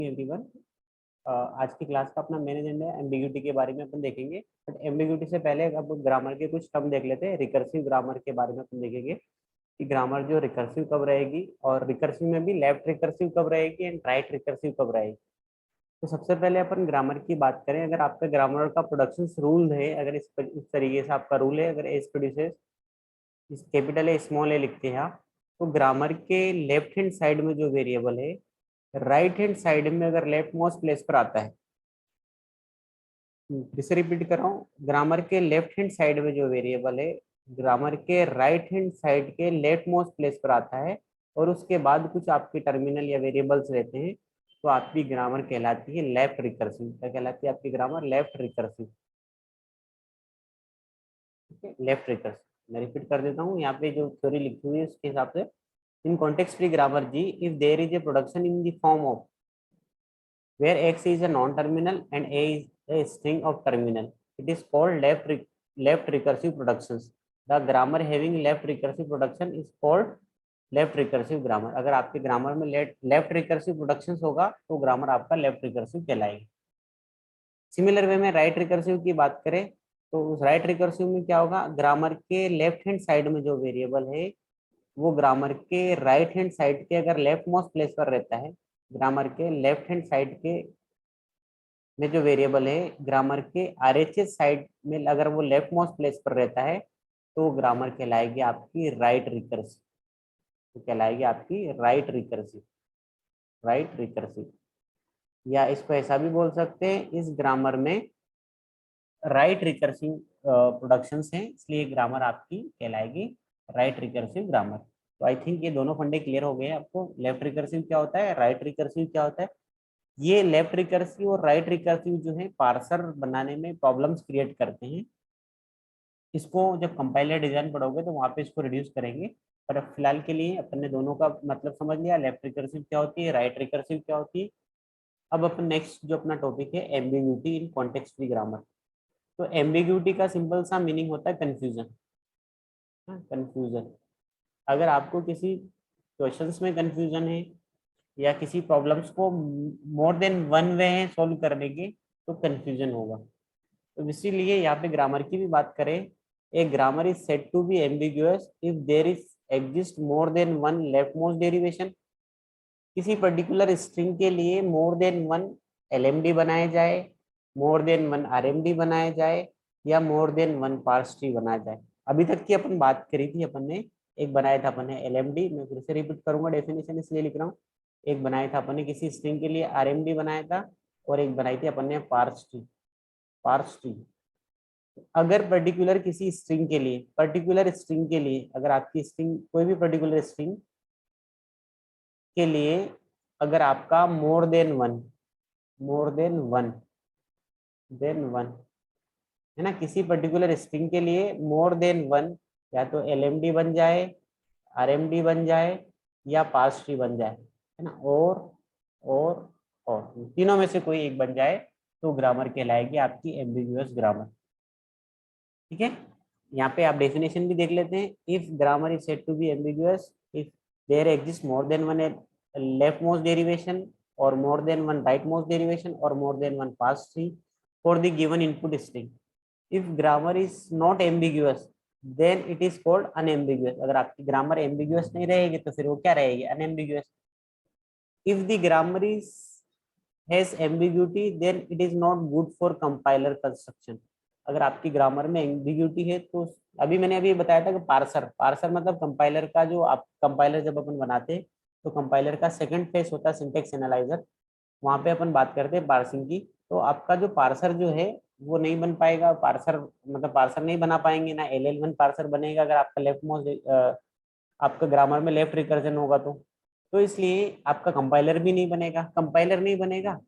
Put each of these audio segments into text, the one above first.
Everyone, आज की class का अपना मेन एजेंडा है एम्बिग्यूटी के बारे में अपन देखेंगे। बट एम्बिग्यूटी से पहले अब ग्रामर के कुछ टर्म देख लेते हैं। रिकर्सिव ग्रामर के बारे में अपन देखेंगे कि ग्रामर जो रिकर्सिव कब रहेगी और रिकर्सिव में भी लेफ्ट रिकर्सिव कब रहेगी एंड राइट रिकर्सिव कब रहेगी। तो सबसे पहले अपन ग्रामर की बात करें। अगर आपका ग्रामर का प्रोडक्शन रूल है, अगर इस तरीके से आपका रूल है, अगर एस प्रोड्यूसेस इस कैपिटल ए स्मॉल ए लिखते हैं आप, तो ग्रामर के लेफ्ट हैंड साइड में जो वेरिएबल है राइट हैंड साइड में अगर लेफ्ट मोस्ट प्लेस पर आता है, फिर से रिपीट कर रहा हूँ, ग्रामर के लेफ्ट हैंड साइड में जो वेरिएबल है ग्रामर के राइट हैंड साइड के लेफ्ट मोस्ट प्लेस पर आता है और उसके बाद कुछ आपके टर्मिनल या वेरिएबल्स रहते हैं, तो आपकी ग्रामर कहलाती है लेफ्ट रिकर्सिव। क्या कहलाती है आपकी ग्रामर? Left recursive. ठीक है, लेफ्ट रिकर्सिव। मैं रिपीट कर देता हूँ, यहाँ पे जो थ्योरी लिखी हुई है उसके हिसाब से, in context free grammar G, if there is a production in the form of where x is a non-terminal and a is a string of terminal, it is called left recursive productions. The grammar having left recursive production is called left recursive grammar. अगर आपके grammar में left recursive production होगा तो grammar आपका left recursive कहलाएगी। Similar way में right recursive की बात करें तो उस राइट रिकर्सिव में क्या होगा, ग्रामर के लेफ्ट हैंड साइड में जो वेरिएबल है वो ग्रामर के राइट हैंड साइड के अगर लेफ्ट मोस्ट प्लेस पर रहता है, ग्रामर के लेफ्ट हैंड साइड के में जो वेरिएबल है ग्रामर के आरएचएस साइड में अगर वो लेफ्ट मोस्ट प्लेस पर रहता है तो ग्रामर कहलाएगी आपकी राइट रिकर्सिव। तो कहलाएगी आपकी राइट रिकर्सिव, राइट रिकर्सिव। या इसको ऐसा भी बोल सकते हैं, इस ग्रामर में राइट रिकर्सिव प्रोडक्शंस हैं, इसलिए ग्रामर आपकी कहलाएगी राइट रिकर्सिव ग्रामर। तो आई थिंक ये दोनों फंडे क्लियर हो गए हैं आपको। लेफ्ट रिकर्सिव क्या होता है, राइट रिकर्सिव क्या होता है। ये लेफ्ट रिकर्सिव और राइट रिकर्सिव जो है पार्सर बनाने में प्रॉब्लम्स क्रिएट करते हैं। इसको जब कंपाइलर डिजाइन पढ़ोगे तो वहाँ पे इसको रिड्यूस करेंगे, पर अब फिलहाल के लिए अपन ने दोनों का मतलब समझ लिया, लेफ्ट रिकर्सिव क्या होती है, राइट रिकर्सिव क्या होती है। अब अपन नेक्स्ट जो अपना टॉपिक है एम्बिग्यूटी इन कॉन्टेक्स्ट फ्री ग्रामर। तो एम्बिग्यूटी का सिंपल सा मीनिंग होता है कंफ्यूजन। कंफ्यूजन। अगर आपको किसी क्वेश्चंस में कंफ्यूजन है या किसी प्रॉब्लम्स को मोर देन वन वे है सॉल्व करने के, तो कंफ्यूजन होगा। तो इसीलिए यहाँ पे ग्रामर की भी बात करें, a grammar is said to be ambiguous if there is exist more than one left most derivation. किसी पर्टिकुलर स्ट्रिंग के लिए मोर देन वन एलएमडी बनाए जाए, मोर देन वन आरएमडी बनाए जाए, या more than one parse tree बनाया जाए। अभी तक की अपन बात करी थी अपन ने, एक बनाया था अपन ने एलएमडी, मैं फिर से रिपीट करूंगा, डेफिनेशन इसलिए लिख रहा हूँ। एक बनाया था अपन ने किसी स्ट्रिंग के लिए आरएमडी बनाया था, और एक बनाई थी अपन ने पार्स ट्री। पार्स ट्री अगर पर्टिकुलर स्ट्रिंग के लिए अगर आपकी स्ट्रिंग कोई भी पर्टिकुलर स्ट्रिंग के लिए अगर आपका मोर देन वन है ना, किसी पर्टिकुलर स्ट्रिंग के लिए मोर देन वन, या तो एलएमडी बन जाए, आरएमडी बन जाए, या पार्स ट्री बन जाए, है ना, और और तीनों में से कोई एक बन जाए तो ग्रामर कहलाएगी आपकी एम्बिगुअस ग्रामर। ठीक है, यहाँ पे आप डेफिनेशन भी देख लेते हैं। If grammar is said to be ambiguous if there exist more than one left most derivation और more than one right most derivation और more than one parse tree for the given input string. If grammar is not ambiguous then it is called unambiguous. अगर आपकी grammar ambiguous नहीं रहेगी तो फिर वो क्या रहेगी? Unambiguous. If the grammar is has ambiguity then it is not good for compiler construction. अगर आपकी ग्रामर में एम्बिग्यूटी है तो अभी बताया था कि पार्सर पार्सर मतलब कंपाइलर का, जो आप कंपाइलर जब अपन बनाते हैं तो कंपाइलर का सेकंड फेज होता है सिंटेक्स एनालाइजर, वहां पे अपन बात करते हैं पार्सिंग की। तो आपका जो पार्सर जो है वो नहीं बन पाएगा, पार्सर मतलब पार्सर नहीं बना पाएंगे ना, LL1 पार्सर बनेगा अगर आपका लेफ्ट मोस्ट आपका ग्रामर में लेफ्ट रिकर्जन होगा तो इसलिए आपका कंपाइलर भी नहीं बनेगा। कंपाइलर नहीं बनेगा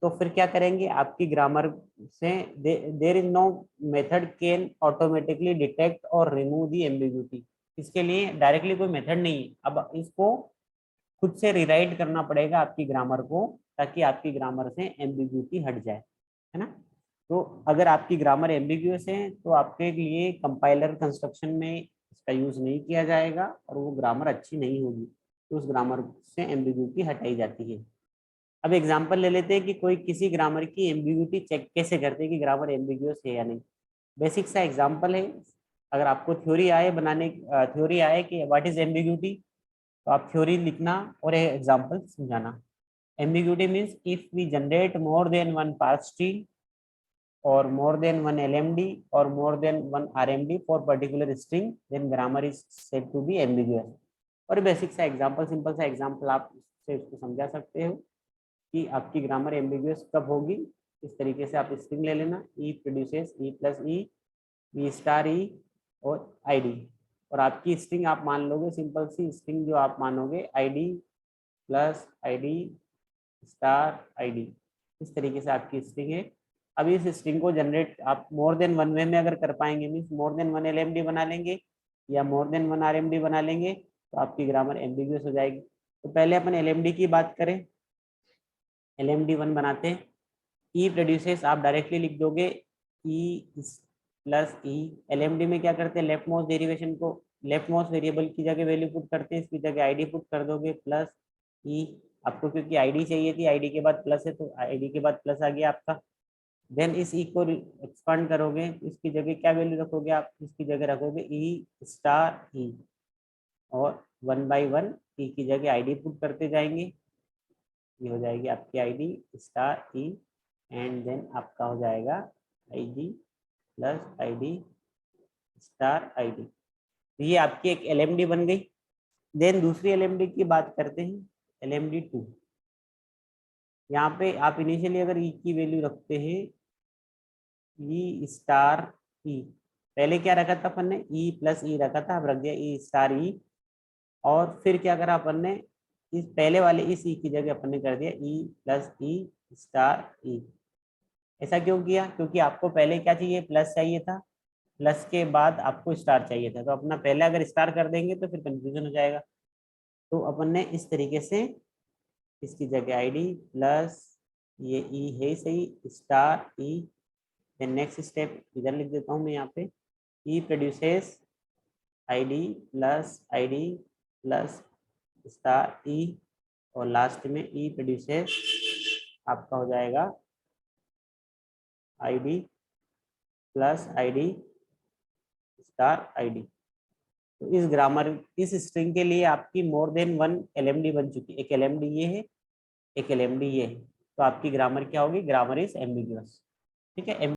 तो फिर क्या करेंगे, आपकी ग्रामर से there is no method can automatically detect और रिमूव दी एम्बिग्यूटी। इसके लिए डायरेक्टली कोई मेथड नहीं है, अब इसको खुद से रिराइट करना पड़ेगा आपकी ग्रामर को, ताकि आपकी ग्रामर से एम्बिग्यूटी हट जाए, है ना। तो अगर आपकी ग्रामर एम्बिग्यूअस है तो आपके लिए कंपाइलर कंस्ट्रक्शन में इसका यूज नहीं किया जाएगा और वो ग्रामर अच्छी नहीं होगी, तो उस ग्रामर से एम्बिग्यूटी हटाई जाती है। अब एग्जांपल ले लेते हैं कि कोई किसी ग्रामर की एम्बिग्यूटी चेक कैसे करते हैं कि ग्रामर एम्बिग्यूअस है या नहीं। बेसिक सा एग्जांपल है। अगर आपको थ्योरी आए बनाने, थ्योरी आए कि व्हाट इज एम्बिग्यूटी, तो आप थ्योरी लिखना और एग्जांपल समझाना। Ambiguity means if we generate more than one parse tree or more than one LMD or more than one RMD for particular string, then grammar is said to be ambiguous। और basic सा example, simple सा example आप से इसको समझा सकते हो कि आपकी ग्रामर एम्बिगुअस कब होगी। इस तरीके से आप स्ट्रिंग ले लेना, ई प्रोड्यूसेस ई प्लस ई, ई स्टार ई और आईडी। और आपकी स्ट्रिंग आप मान लोगे, सिंपल सी स्ट्रिंग जो आप मानोगे ID plus ID star ID. इस तरीके से आपकी स्ट्रिंग है। अब इस स्ट्रिंग को जनरेट आप मोर देन वन वे में अगर कर पाएंगे, means more than one LMD बना लेंगे या मोर देन वन आरएमडी बना लेंगे, तो आपकी ग्रामर एम्बिगुअस हो जाएगी। तो पहले अपन एलएमडी की बात करें, एलएमडी वन बनाते हैं। ई प्रोड्यूसेस आप डायरेक्टली लिख दोगे ई प्लस ई। एलएमडी में क्या करते हैं, लेफ्ट मोस्ट डेरिवेशन को, लेफ्ट मोस्ट वेरिएबल की जगह वैल्यू पुट करते हैं, इसकी जगह आईडी पुट कर दोगे प्लस ई। आपको क्योंकि आईडी चाहिए थी, आईडी के बाद प्लस है तो आईडी के बाद प्लस आ गया आपका। देन इस ई को एक्सपांड करोगे, इसकी जगह क्या वैल्यू रखोगे आप, इसकी जगह रखोगे ई स्टार ई और वन बाई वन ई की जगह आईडी पुट करते जाएंगे। ये हो जाएगी आपकी ID star E and then आपका हो जाएगा ID plus ID star ID. तो ये आपकी एक एलएमडी बन गई। देन दूसरी एलएमडी की बात करते हैं, एलएमडी टू। यहाँ पे आप इनिशियली अगर ई की वैल्यू रखते हैं ई स्टार ई, पहले क्या रखा था अपन ने, ई प्लस ई रखा था, अब रख दिया ई स्टार ई। और फिर क्या करा अपन ने, इस पहले वाले इस ई की जगह अपन ने कर दिया ई प्लस ई स्टार ई। ऐसा क्यों किया, क्योंकि आपको पहले क्या चाहिए, प्लस चाहिए था, प्लस के बाद आपको स्टार चाहिए था। तो अपना पहले अगर स्टार कर देंगे तो फिर कंफ्यूजन हो जाएगा। तो अपन ने इस तरीके से इसकी जगह आईडी प्लस ये ई है सही स्टार ई। देन नेक्स्ट स्टेप इधर लिख देता हूँ मैं यहाँ पे, ई प्रोड्यूसेस आईडी प्लस स्टार ई और लास्ट में ई प्रोड्यूसेस आपका हो जाएगा ID plus ID star ID. तो इस ग्रामर, इस स्ट्रिंग के लिए आपकी मोर देन वन एलएमडी बन चुकी है। एक एलएमडी ये है, एक एलएमडी ये है। तो आपकी ग्रामर क्या होगी, ग्रामर इज एम्बिगुअस। ठीक है।